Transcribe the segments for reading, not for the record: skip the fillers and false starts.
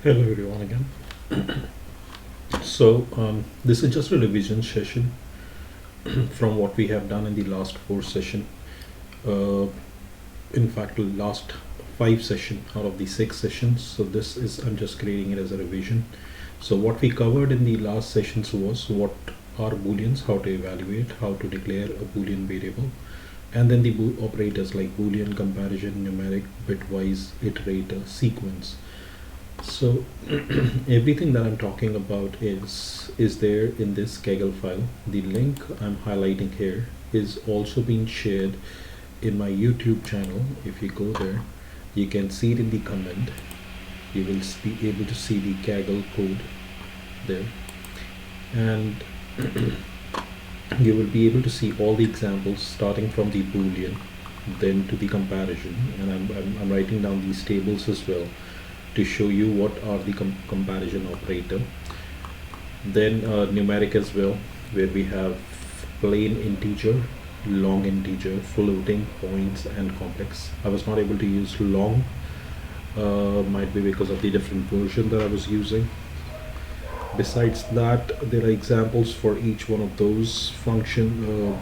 Hello everyone again. This is just a revision session from what we have done in the last four session. Uh, in fact, the last five session out of the six sessions. So this is I'm just creating it as a revision. So what we covered in the last sessions was what are booleans, how to evaluate, how to declare a boolean variable, and then the operators like boolean, comparison, numeric, bitwise, iterator, sequence. So everything that I'm talking about is there in this Kaggle file. The link I'm highlighting here is also being shared in my YouTube channel. If you go there, you can see it in the comment. You will be able to see the Kaggle code there, and you will be able to see all the examples starting from the Boolean, then to the comparison, and I'm writing down these tables as well to show you what are the comparison operator. Then numeric as well, where we have plain integer, long integer, floating, points, and complex. I was not able to use long, might be because of the different version that I was using. Besides that, there are examples for each one of those function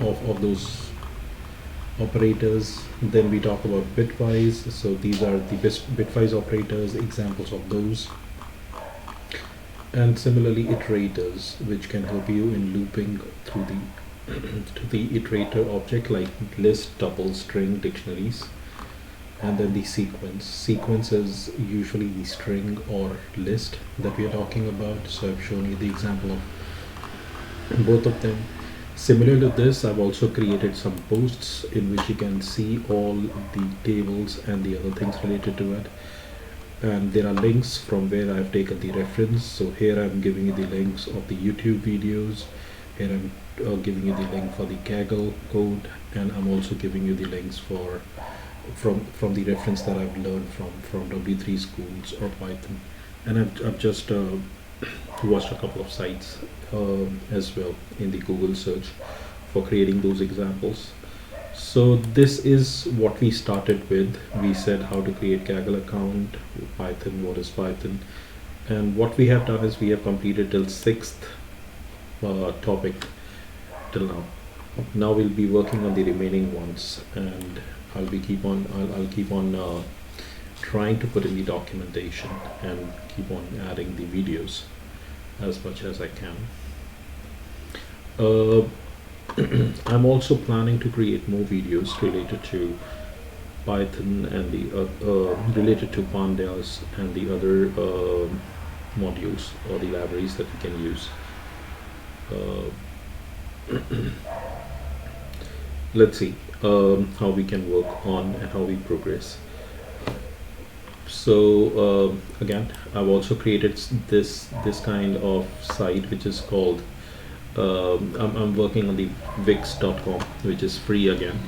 of those operators. Then we talk about bitwise. So these are the bitwise operators, examples of those. And similarly iterators, which can help you in looping through the to the iterator object like list, tuple, string, dictionaries. And then the sequence is usually the string or list that we are talking about. So I've shown you the example of both of them. Similar to this, I've also created some posts in which you can see all the tables and the other things related to it. And there are links from where I've taken the reference. So here I'm giving you the links of the YouTube videos. Here I'm giving you the link for the Kaggle code, and I'm also giving you the links for from the reference that I've learned from W3 schools or Python. And I've just watched a couple of sites as well in the Google search for creating those examples. So this is what we started with. We said how to create Kaggle account, Python, what is Python, and what we have done is we have completed till sixth topic till now. Now we'll be working on the remaining ones, and I'll keep on trying to put in the documentation and keep on adding the videos as much as I can. I'm also planning to create more videos related to Python and the related to pandas and the other modules or the libraries that we can use. Let's see how we can work on and how we progress. So again, I've also created this kind of site which is called I'm working on the wix.com, which is free again.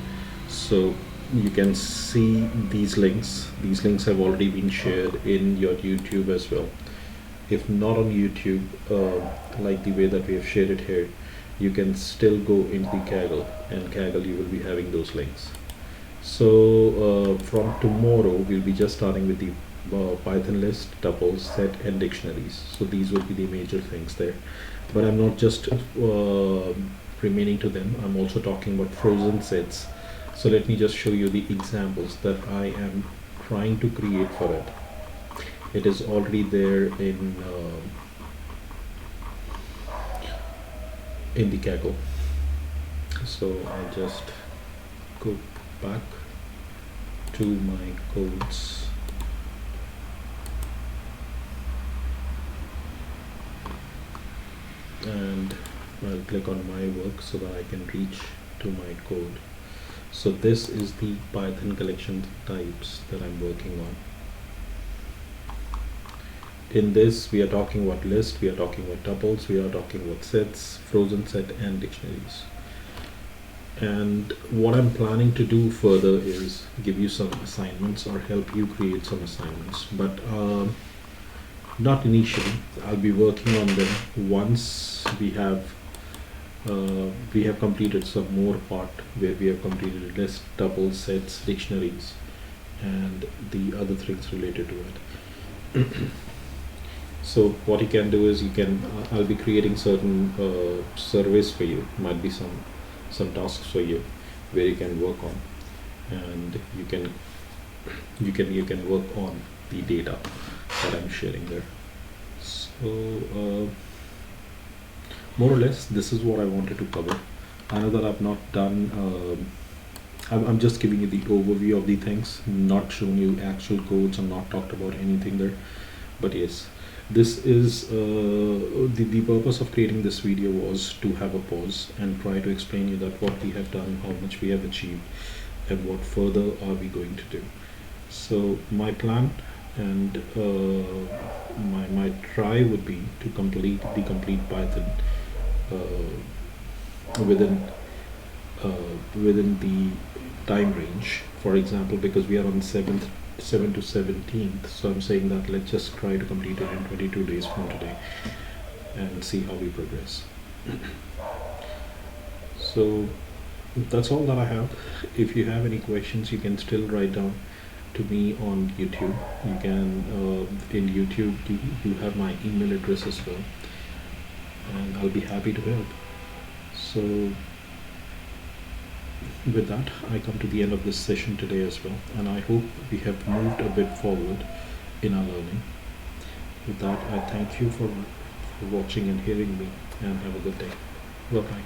So you can see these links. These links have already been shared in your YouTube as well. If not on YouTube, like the way that we have shared it here, you can still go into the Kaggle, and Kaggle you will be having those links. So from tomorrow we'll be just starting with the Python list, tuples, set, and dictionaries. So these will be the major things there. But I'm not just remaining to them. I'm also talking about frozen sets. So let me just show you the examples that I am trying to create for it. It is already there in the Kaggle. So I'll just go back to my codes. And I'll click on my work so that I can reach to my code. So this is the Python collection types that I'm working on. In this we are talking about list, we are talking about tuples, we are talking about sets, frozen set, and dictionaries. And what I'm planning to do further is give you some assignments or help you create some assignments, but not initially. I'll be working on them once we have completed some more part where we have completed list, tuple, sets, dictionaries, and the other things related to it. So what you can do is you can I'll be creating certain surveys for you. Might be some tasks for you where you can work on, and you can work on the data that I'm sharing there. So more or less, this is what I wanted to cover. I know that I've not done. I'm just giving you the overview of the things, not showing you actual codes, and not talked about anything there. But yes, this is the purpose of creating this video was to have a pause and try to explain you that what we have done, how much we have achieved, and what further are we going to do. So my plan and my try would be to complete the complete Python within within the time range. For example, because we are on 7 to 17th, so I'm saying that let's just try to complete it in 22 days from today and see how we progress. So that's all that I have. If you have any questions, you can still write down to me on YouTube. You can in YouTube you have my email address as well, and I'll be happy to help. So with that, I come to the end of this session today as well, and I hope we have moved a bit forward in our learning. With that, I thank you for watching and hearing me, and have a good day. Bye bye.